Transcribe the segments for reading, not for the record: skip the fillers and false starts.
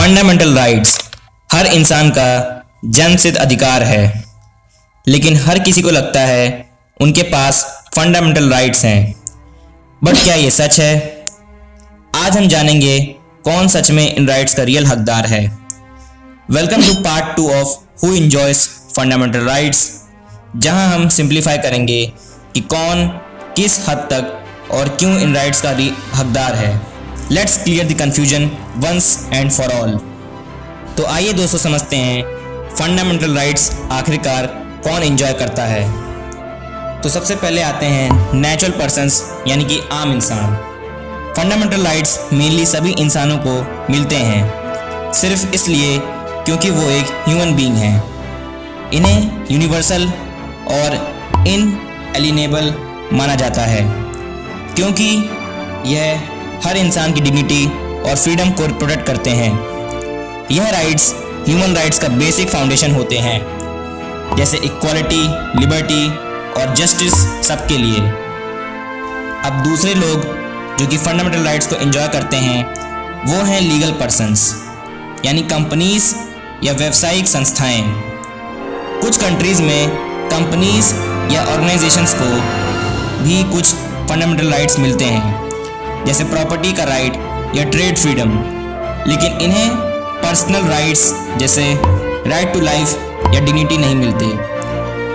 Fundamental rights हर इंसान का जन्मसिद्ध अधिकार है, लेकिन हर किसी को लगता है उनके पास फंडामेंटल राइट्स हैं। बट क्या ये सच है? आज हम जानेंगे कौन सच में इन राइट्स का रियल हकदार है। Welcome to part 2 of who enjoys fundamental rights, जहां हम सिंप्लीफाई करेंगे कि कौन किस हद तक और क्यों इन राइट्स का हकदार है। Let's clear the confusion once and for all. तो आइए दोस्तों समझते हैं फंडामेंटल राइट्स आखिरकार कौन एंजॉय करता है। तो सबसे पहले आते हैं नेचुरल पर्सन्स यानी कि आम इंसान। फंडामेंटल राइट्स मेनली सभी इंसानों को मिलते हैं, सिर्फ इसलिए क्योंकि वो एक ह्यूमन बीइंग हैं। इन्हें यूनिवर्सल और इनएलिनेबल माना जाता है क्योंकि यह हर इंसान की डिग्निटी और फ्रीडम को प्रोटेक्ट करते हैं। यह राइट्स ह्यूमन राइट्स का बेसिक फाउंडेशन होते हैं, जैसे इक्वालिटी, लिबर्टी और जस्टिस सबके लिए। अब दूसरे लोग जो कि फंडामेंटल राइट्स को एंजॉय करते हैं वो हैं लीगल पर्सन्स यानी कंपनीज या व्यावसायिक संस्थाएं। कुछ कंट्रीज में कंपनीज या ऑर्गेनाइजेशंस को भी कुछ फंडामेंटल राइट्स मिलते हैं, जैसे प्रॉपर्टी का राइट या ट्रेड फ्रीडम, लेकिन इन्हें पर्सनल राइट्स जैसे राइट टू लाइफ या डिग्निटी नहीं मिलते।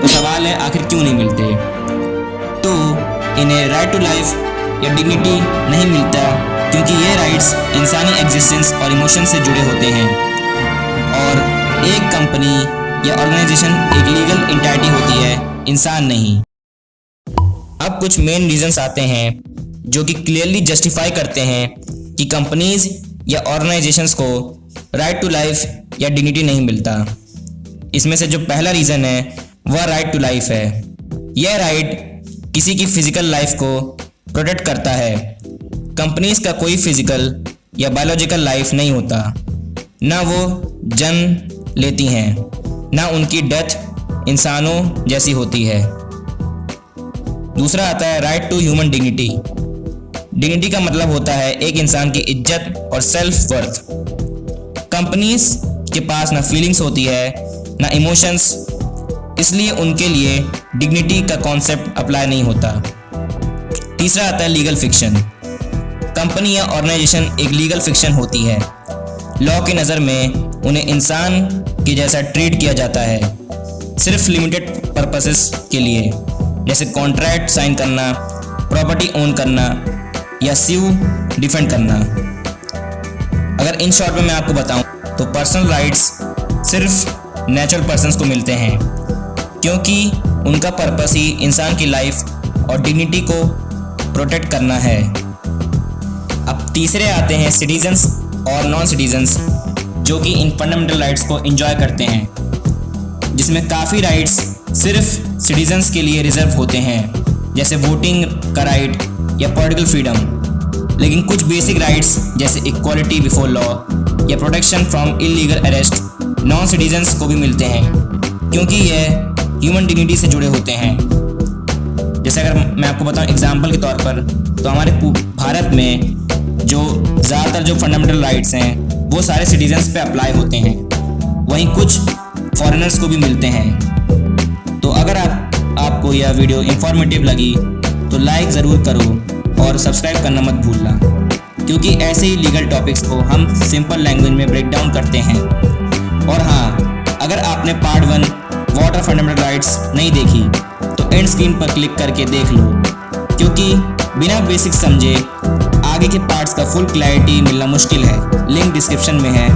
तो सवाल है आखिर क्यों नहीं मिलते? तो इन्हें राइट टू लाइफ या डिग्निटी नहीं मिलता क्योंकि ये राइट्स इंसानी एग्जिस्टेंस और इमोशन से जुड़े होते हैं, और एक कंपनी या ऑर्गेनाइजेशन एक लीगल एंटिटी होती है, इंसान नहीं। अब कुछ मेन रीजंस आते हैं जो कि क्लियरली जस्टिफाई करते हैं कि कंपनीज या ऑर्गेनाइजेशंस को राइट टू लाइफ या डिग्निटी नहीं मिलता। इसमें से जो पहला रीज़न है वह राइट टू लाइफ है। यह राइट किसी की फिजिकल लाइफ को प्रोटेक्ट करता है। कंपनीज का कोई फिजिकल या बायोलॉजिकल लाइफ नहीं होता, ना वो जन्म लेती हैं, ना उनकी डेथ इंसानों जैसी होती है। दूसरा आता है right to human dignity. Dignity का मतलब होता है एक इंसान की इज्जत और सेल्फ वर्थ। कंपनीज के पास ना फीलिंग्स होती है ना इमोशंस, इसलिए उनके लिए डिग्निटी का कॉन्सेप्ट अप्लाई नहीं होता। तीसरा आता है लीगल फिक्शन। कंपनी या ऑर्गेनाइजेशन एक लीगल फिक्शन होती है। लॉ की नज़र में उन्हें इंसान के जैसा ट्रीट किया जाता है, सिर्फ लिमिटेड पर्पसेस के लिए, जैसे कॉन्ट्रैक्ट साइन करना, प्रॉपर्टी ओन करना या स्यू डिफेंड करना। अगर इन शॉर्ट में मैं आपको बताऊं तो पर्सनल राइट्स सिर्फ नेचुरल पर्सन्स को मिलते हैं क्योंकि उनका पर्पस ही इंसान की लाइफ और डिग्निटी को प्रोटेक्ट करना है। अब तीसरे आते हैं सिटीजन्स और नॉन सिटीजन्स जो कि इन फंडामेंटल राइट्स को एंजॉय करते हैं, जिसमें काफ़ी राइट्स सिर्फ सिटीजन्स के लिए रिजर्व होते हैं, जैसे वोटिंग का राइट या पॉलिटिकल फ्रीडम। लेकिन कुछ बेसिक राइट्स जैसे इक्वालिटी बिफोर लॉ या protection from illegal arrest non citizens को भी मिलते हैं क्योंकि यह ह्यूमन डिग्निटी से जुड़े होते हैं। जैसे अगर मैं आपको बताऊं एग्जांपल के तौर पर, तो हमारे भारत में जो ज़्यादातर जो फंडामेंटल राइट्स हैं वो सारे सिटीजन्स पे अप्लाई होते हैं, वहीं कुछ फॉरेनर्स को भी मिलते हैं। तो अगर आपको यह वीडियो इंफॉर्मेटिव लगी तो लाइक ज़रूर करो और सब्सक्राइब करना मत भूलना, क्योंकि ऐसे ही लीगल टॉपिक्स को हम सिंपल लैंग्वेज में ब्रेक डाउन करते हैं। और हाँ, अगर आपने part 1 what are fundamental rights नहीं देखी तो एंड स्क्रीन पर क्लिक करके देख लो, क्योंकि बिना बेसिक समझे आगे के पार्ट्स का फुल क्लैरिटी मिलना मुश्किल है। लिंक डिस्क्रिप्शन में है,